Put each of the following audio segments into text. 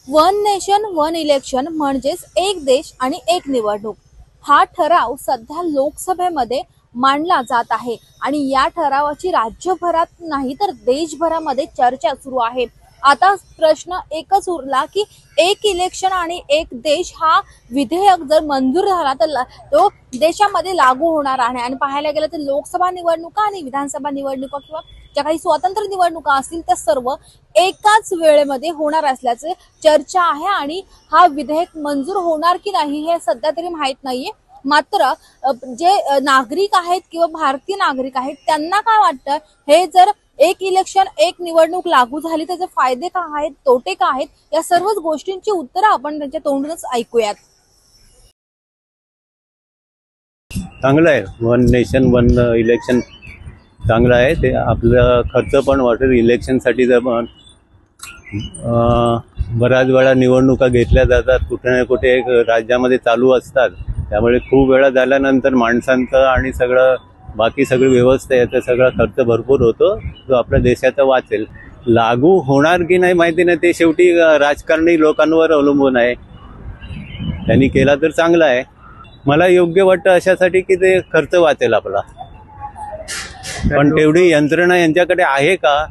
One nation one election म्हणजेच एक देश आणि एक निवडणूक हा ठराव सध्या लोकसभेमध्ये मांडला जात आहे आणि या ठरावाची राज्यभरात नाही तर देशभरामध्ये चर्चा सुरू आहे। आता प्रश्न एकच उरला की एक इलेक्शन आणि एक देश हा विधेयक जर मंजूर झाला तर तो देशामध्ये लागू होणार आहे। आणि पाहायला गेलं तर लोकसभा निवडणुका आणि विधानसभा निवडणुका किंवा ज्या काही स्वतंत्र निवडणुका असतील त्या सर्व एकाच वेळेमध्ये होणार असल्याचे चर्चा आहे आणि हा विधेयक मंजूर होणार की नाही हे सध्या तरी माहित नाहीये। मात्र जे नागरिक आहेत किंवा भारतीय नागरिक आहेत त्यांना काय वाटतं, हे जर एक इलेक्शन एक निवडणूक लागू झाली त्याचे फायदे काय आहेत, तोटे काय आहेत, या सर्वच गोष्टींची उत्तरं आपण त्यांच्या तोंडूनच ऐकूयात। चांगलं आहे, वन नेशन वन इलेक्शन चांगलं आहे। ते आपला खर्च पण वाटेल इलेक्शनसाठी। जर बऱ्याच वेळा निवडणुका घेतल्या जातात, कुठे ना कुठे एक राज्यामध्ये चालू असतात, त्यामुळे खूप वेळा झाल्यानंतर माणसांचं आणि सगळं बाकी सगळी व्यवस्था याचा सगळा खर्च भरपूर होतो, जो आपल्या देशाचा वाचेल। लागू होणार की नाही माहिती नाही, ते शेवटी राजकारणी लोकांवर अवलंबून आहे। त्यांनी केला तर चांगला आहे। मला योग्य वाटतं अशासाठी की ते खर्च वाचेल आपला, पण तेवढी यंत्रणा यांच्याकडे आहे का?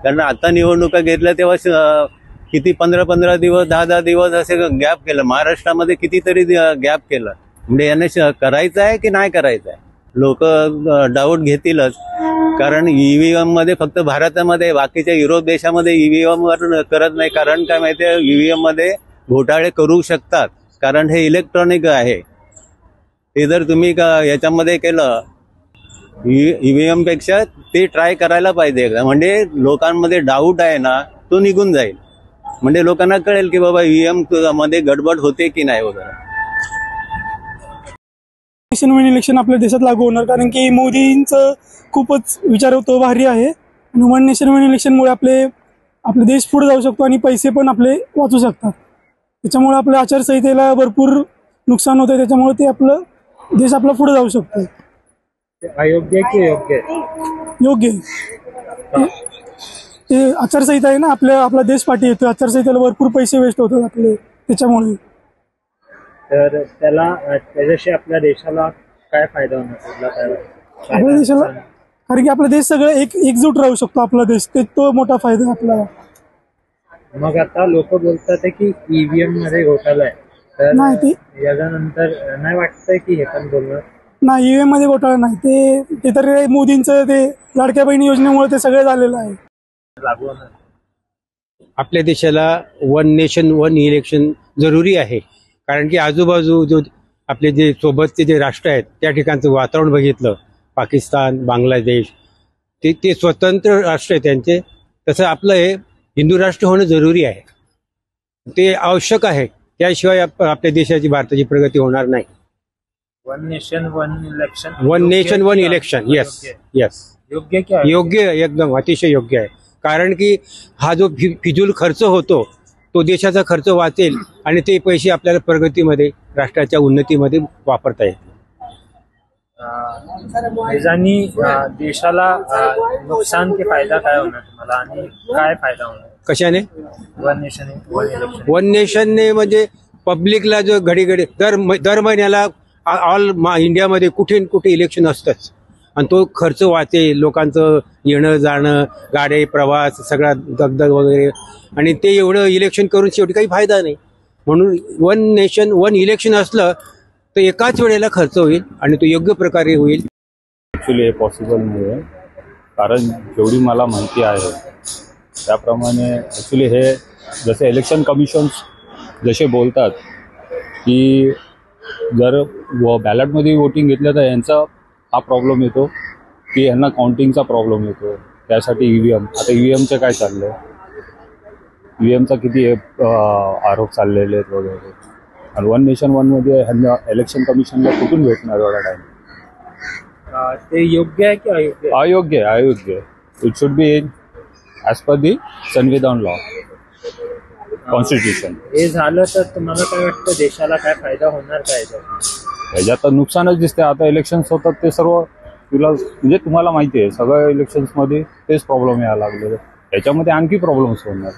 कारण आता निवडणुका घेतल्या तेव्हा किती 15-15 दिवस 10-10 दिवस असे गॅप केलं। महाराष्ट्रामध्ये कितीतरी गॅप केलं, म्हणजे याने करायचं आहे की नाही करायचं आहे लोक डाऊट घेतीलच। कारण ईव्हीएम मध्ये फक्त भारतामध्ये, बाकीच्या युरोप देशामध्ये ईव्हीएम वर करत नाही। कारण काय माहितीये, ईव्हीएम मध्ये घोटाळे करू शकतात, कारण हे इलेक्ट्रॉनिक आहे। ते जर तुम्ही याच्यामध्ये केलं ईव्हीएम पेक्षा, ते ट्राय करायला पाहिजे एकदा, म्हणजे लोकांमध्ये डाऊट आहे ना तो निघून जाईल। म्हणजे लोकांना कळेल की बाबा ईव्हीएम मध्ये गडबड होते की नाही वगैरे। इलेक्शन आपल्या देशात लागू होणार, कारण की मोदींचं खूपच विचार होतो भारी आहे आणि वन नेशन वन इलेक्शनमुळे आपले देश पुढे जाऊ शकतो आणि पैसे पण आपले वाचू शकतात। त्याच्यामुळे आपल्या आचारसंहितेला भरपूर नुकसान होतं, त्याच्यामुळे ते आपलं देश आपला पुढे जाऊ शकतो। अयोग्य की योग्य? योग्य। ते आचारसंहिता आहे ना, आपला देश पाठी येतो, आचारसंहितेला भरपूर पैसे वेस्ट होतात आपले त्याच्यामुळे। तर त्याच्याशी आपल्या देशाला काय फायदा होणार? आपल्या देशाला, कारण की आपला देश सगळं एकजूट राहू शकतो, आपला देश, तो मोठा फायदा आपल्याला। मग आता लोक बोलतात की ईव्हीएम मध्ये घोटाळा आहे, तर नाही याच्यानंतर नाही वाटतंय की हे पण बोलणार नाही, ईव्हीएम मध्ये घोटाळा नाही, ते तर मोदींचं ते लाडक्या बहिणी योजनेमुळे ते सगळं झालेलं आहे। लागू होणार आपल्या देशाला वन नेशन वन इलेक्शन जरुरी आहे, कारण की आजूबाजू जो आपले जे सोबतचे जे राष्ट्र आहेत त्या ठिकाणचं वातावरण बघितलं, पाकिस्तान, बांगलादेश, ते स्वतंत्र राष्ट्र आहे त्यांचे, तसं आपलं हे हिंदू राष्ट्र होणं जरुरी आहे, ते आवश्यक आहे। त्याशिवाय आपल्या देशाची, भारताची प्रगती होणार नाही। One nation one election, one nation one election, yes yes, योग्य क्या? योग्य, एकदम अतिशय योग्य आहे। कारण की हा जो फिजूल खर्च होतो तो देशाचा खर्च वाचेल आणि ते पैसे आपल्याला प्रगतीमध्ये, राष्ट्राच्या उन्नतीमध्ये वापरता येतील। देशाला नुकसान की फायदा काय होणार तुम्हाला, आणि काय फायदा होणार कशाने? One nation one election. One नेशनने म्हणजे पब्लिकला जो घडी दर महिन्याला ऑल इंडियामध्ये कुठे कुठे इलेक्शन असतंच, आणि तो खर्च वाचेल, लोकांचं येणं जाणं, गाडी प्रवास सगळा दगदग वगैरे, आणि ते एवढं इलेक्शन करून शेवटी काही फायदा नाही। म्हणून वन नेशन वन इलेक्शन असलं तर एकाच वेळेला खर्च होईल आणि तो योग्य प्रकारे होईल। ॲक्च्युली हे पॉसिबल नाही आहे, कारण जेवढी मला माहिती आहे त्याप्रमाणे ॲक्च्युली हे जसे इलेक्शन कमिशन्स जसे बोलतात की जर बॅलेटमध्ये वोटिंग घेतलं तर यांचा हा प्रॉब्लेम येतो की यांना काउंटिंगचा प्रॉब्लेम येतो, त्यासाठी ईव्हीएम। आता ईव्हीएमचं काय चाललं आहे, ईव्हीएमचा किती आरोप चाललेले आहेत वगैरे, आणि वन नेशन वनमध्ये ह्यांना इलेक्शन कमिशनला कुठून भेटणार एवढा टाईम? ते योग्य आहे की अयोग्य? अयोग्य आहे, अयोग्य। It should be as per the संविधान लॉ, कॉन्स्टिट्यूशन। हे झालं तर तुम्हाला काय वाटतं, देशाला काय फायदा होणार काय? ह्याच्यात तर नुकसानच दिसते। आता इलेक्शन्स होतात ते सर्व म्हणजे तुम्हाला माहिती आहे, सगळ्या इलेक्शन्समध्ये तेच प्रॉब्लेम यायला लागले, त्याच्यामध्ये आणखी प्रॉब्लेम्स होणार।